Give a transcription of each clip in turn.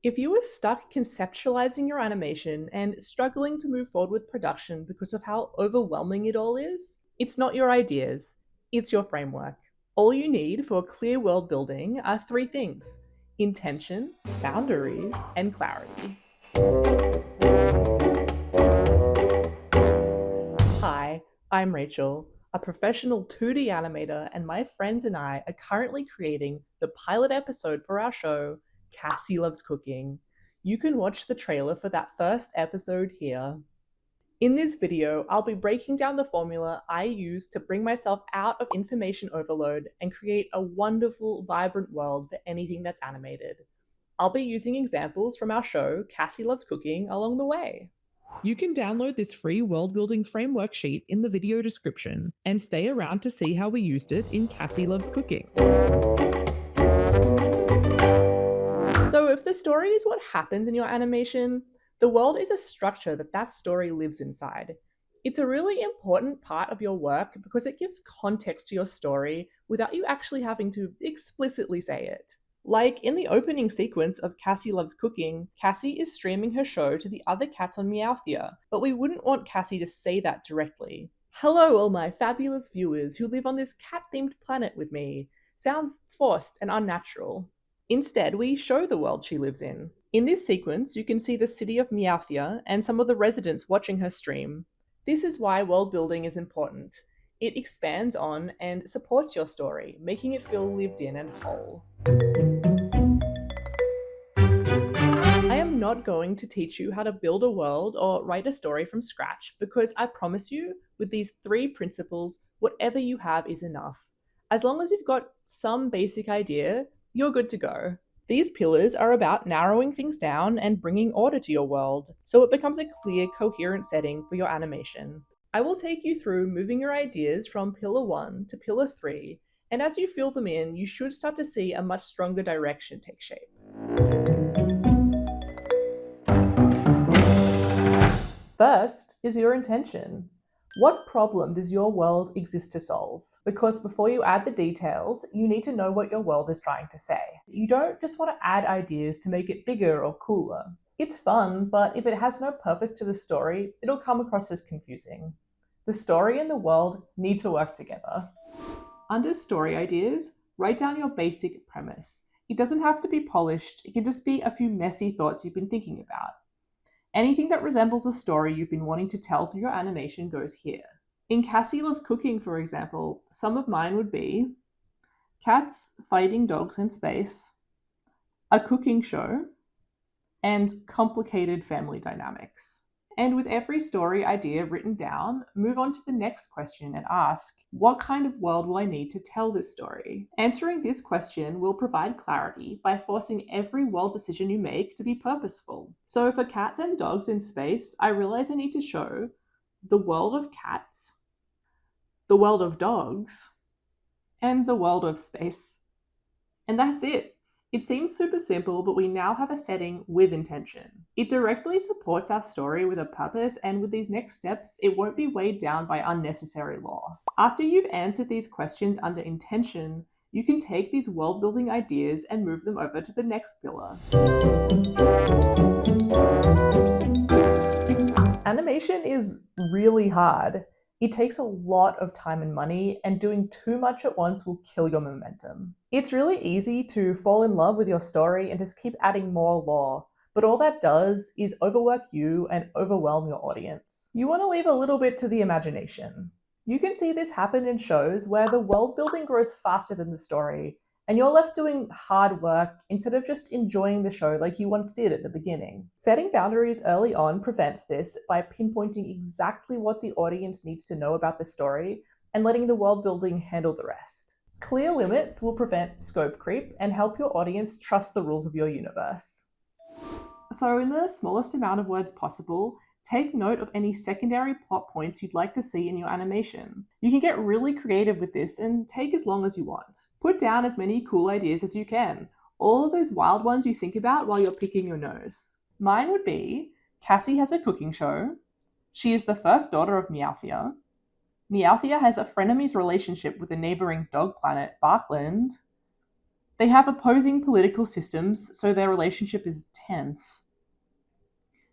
If you are stuck conceptualizing your animation and struggling to move forward with production because of how overwhelming it all is, it's not your ideas, it's your framework. All you need for clear world building are three things: intention, boundaries, and clarity. Hi, I'm Rachel, a professional 2D animator, and my friends and I are currently creating the pilot episode for our show, Cassie Loves Cooking. You can watch the trailer for that first episode here. In this video, I'll be breaking down the formula I use to bring myself out of information overload and create a wonderful, vibrant world for anything that's animated. I'll be using examples from our show, Cassie Loves Cooking, along the way. You can download this free world building framework sheet in the video description and stay around to see how we used it in Cassie Loves Cooking. So if the story is what happens in your animation, the world is a structure that story lives inside. It's a really important part of your work because it gives context to your story without you actually having to explicitly say it. Like in the opening sequence of Cassie Loves Cooking, Cassie is streaming her show to the other cats on Meowthia, but we wouldn't want Cassie to say that directly. Hello, all my fabulous viewers who live on this cat-themed planet with me. Sounds forced and unnatural. Instead, we show the world she lives in. In this sequence, you can see the city of Meowthia and some of the residents watching her stream. This is why world building is important. It expands on and supports your story, making it feel lived in and whole. I am not going to teach you how to build a world or write a story from scratch because I promise you, with these three principles, whatever you have is enough. As long as you've got some basic idea, you're good to go. These pillars are about narrowing things down and bringing order to your world, so it becomes a clear, coherent setting for your animation. I will take you through moving your ideas from pillar 1 to pillar 3, and as you fill them in, you should start to see a much stronger direction take shape. First is your intention. What problem does your world exist to solve? Because before you add the details, you need to know what your world is trying to say. You don't just want to add ideas to make it bigger or cooler. It's fun, but if it has no purpose to the story, it'll come across as confusing. The story and the world need to work together. Under story ideas, write down your basic premise. It doesn't have to be polished, it can just be a few messy thoughts you've been thinking about. Anything that resembles a story you've been wanting to tell through your animation goes here. In Cassie Loves Cooking, for example, some of mine would be cats fighting dogs in space, a cooking show, and complicated family dynamics. And with every story idea written down, move on to the next question and ask, what kind of world will I need to tell this story? Answering this question will provide clarity by forcing every world decision you make to be purposeful. So for cats and dogs in space, I realize I need to show the world of cats, the world of dogs, and the world of space. And that's it. It seems super simple, but we now have a setting with intention. It directly supports our story with a purpose, and with these next steps, it won't be weighed down by unnecessary lore. After you've answered these questions under intention, you can take these world-building ideas and move them over to the next pillar. Animation is really hard. It takes a lot of time and money, and doing too much at once will kill your momentum. It's really easy to fall in love with your story and just keep adding more lore, but all that does is overwork you and overwhelm your audience. You want to leave a little bit to the imagination. You can see this happen in shows where the world building grows faster than the story, and you're left doing hard work instead of just enjoying the show like you once did at the beginning. Setting boundaries early on prevents this by pinpointing exactly what the audience needs to know about the story and letting the world building handle the rest. Clear limits will prevent scope creep and help your audience trust the rules of your universe. So in the smallest amount of words possible, take note of any secondary plot points you'd like to see in your animation. You can get really creative with this and take as long as you want. Put down as many cool ideas as you can, all of those wild ones you think about while you're picking your nose. Mine would be, Cassie has a cooking show, she is the first daughter of Meowthia, Meowthia has a frenemies relationship with the neighboring dog planet, Barkland, They have opposing political systems, so their relationship is tense.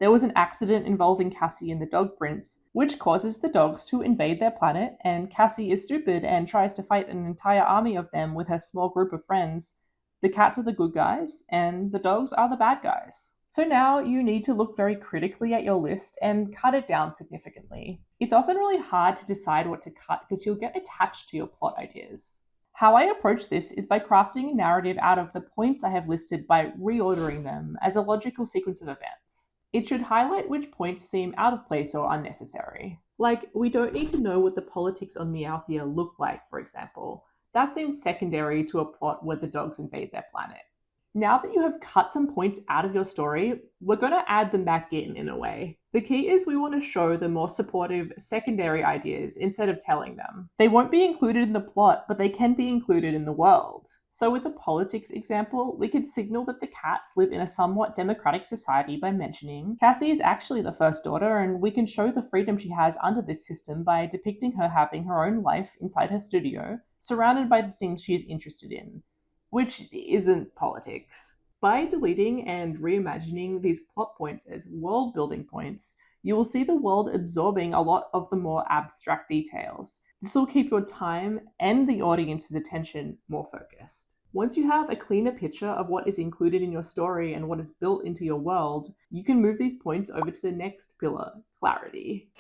There was an accident involving Cassie and the dog prince, which causes the dogs to invade their planet, and Cassie is stupid and tries to fight an entire army of them with her small group of friends. The cats are the good guys, and the dogs are the bad guys. So now you need to look very critically at your list and cut it down significantly. It's often really hard to decide what to cut because you'll get attached to your plot ideas. How I approach this is by crafting a narrative out of the points I have listed by reordering them as a logical sequence of events. It should highlight which points seem out of place or unnecessary. Like, we don't need to know what the politics on Meowthea look like, for example. That seems secondary to a plot where the dogs invade their planet. Now that you have cut some points out of your story, we're going to add them back in a way. The key is we want to show the more supportive secondary ideas instead of telling them. They won't be included in the plot, but they can be included in the world. So with the politics example, we could signal that the cats live in a somewhat democratic society by mentioning Cassie is actually the first daughter, and we can show the freedom she has under this system by depicting her having her own life inside her studio, surrounded by the things she is interested in, which isn't politics. By deleting and reimagining these plot points as world-building points, you will see the world absorbing a lot of the more abstract details. This will keep your time and the audience's attention more focused. Once you have a cleaner picture of what is included in your story and what is built into your world, you can move these points over to the next pillar, clarity.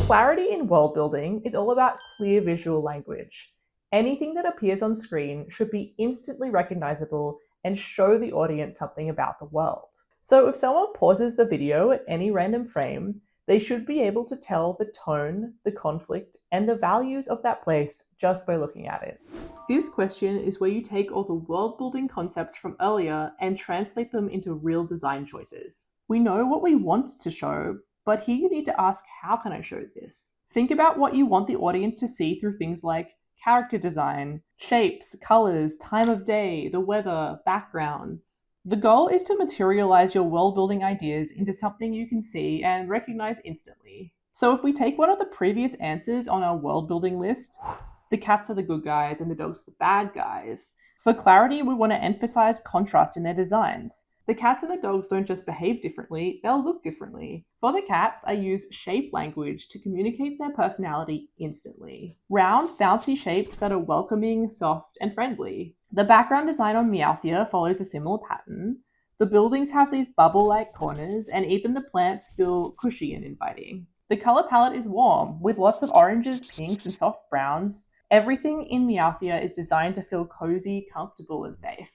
Clarity in world building is all about clear visual language. Anything that appears on screen should be instantly recognizable and show the audience something about the world. So if someone pauses the video at any random frame, they should be able to tell the tone, the conflict, and the values of that place just by looking at it. This question is where you take all the world building concepts from earlier and translate them into real design choices. We know what we want to show, but here you need to ask, how can I show this? Think about what you want the audience to see through things like character design, shapes, colors, time of day, the weather, backgrounds. The goal is to materialize your world-building ideas into something you can see and recognize instantly. So if we take one of the previous answers on our world-building list, the cats are the good guys and the dogs are the bad guys. For clarity, we want to emphasize contrast in their designs. The cats and the dogs don't just behave differently, they'll look differently. For the cats, I use shape language to communicate their personality instantly. Round, bouncy shapes that are welcoming, soft, and friendly. The background design on Meowthea follows a similar pattern. The buildings have these bubble-like corners, and even the plants feel cushy and inviting. The color palette is warm, with lots of oranges, pinks, and soft browns. Everything in Meowthea is designed to feel cozy, comfortable, and safe.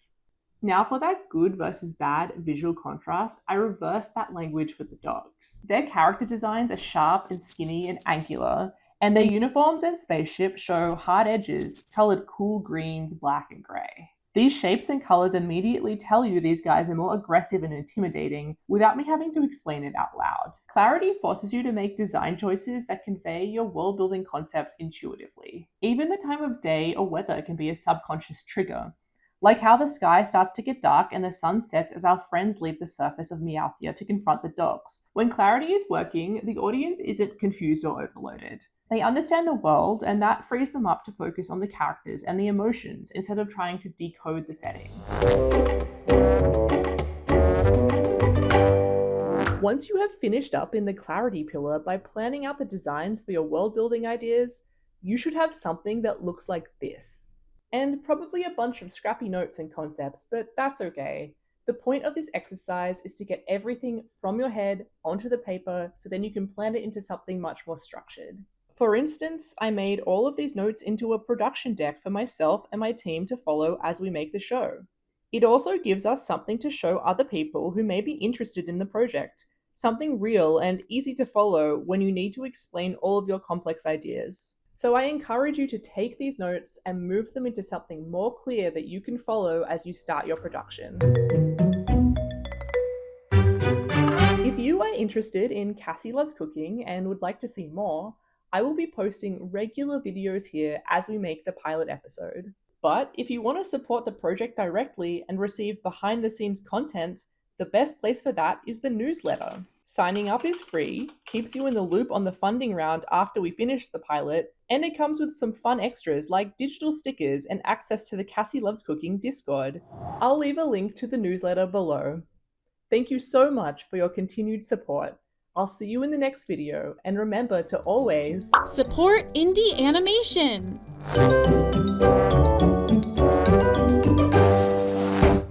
Now for that good versus bad visual contrast, I reverse that language for the dogs. Their character designs are sharp and skinny and angular, and their uniforms and spaceship show hard edges, colored cool greens, black, and gray. These shapes and colors immediately tell you these guys are more aggressive and intimidating without me having to explain it out loud. Clarity forces you to make design choices that convey your world-building concepts intuitively. Even the time of day or weather can be a subconscious trigger. Like how the sky starts to get dark and the sun sets as our friends leave the surface of Meowthea to confront the dogs. When clarity is working, the audience isn't confused or overloaded. They understand the world, and that frees them up to focus on the characters and the emotions instead of trying to decode the setting. Once you have finished up in the clarity pillar by planning out the designs for your world-building ideas, you should have something that looks like this. And probably a bunch of scrappy notes and concepts, but that's okay. The point of this exercise is to get everything from your head onto the paper so then you can plan it into something much more structured. For instance, I made all of these notes into a production deck for myself and my team to follow as we make the show. It also gives us something to show other people who may be interested in the project, something real and easy to follow when you need to explain all of your complex ideas. So I encourage you to take these notes and move them into something more clear that you can follow as you start your production. If you are interested in Cassie Loves Cooking and would like to see more, I will be posting regular videos here as we make the pilot episode. But if you want to support the project directly and receive behind-the-scenes content, The best place for that is the newsletter. Signing up is free, keeps you in the loop on the funding round after we finish the pilot, and it comes with some fun extras like digital stickers and access to the Cassie Loves Cooking Discord. I'll leave a link to the newsletter below. Thank you so much for your continued support. I'll see you in the next video, and remember to always support indie animation.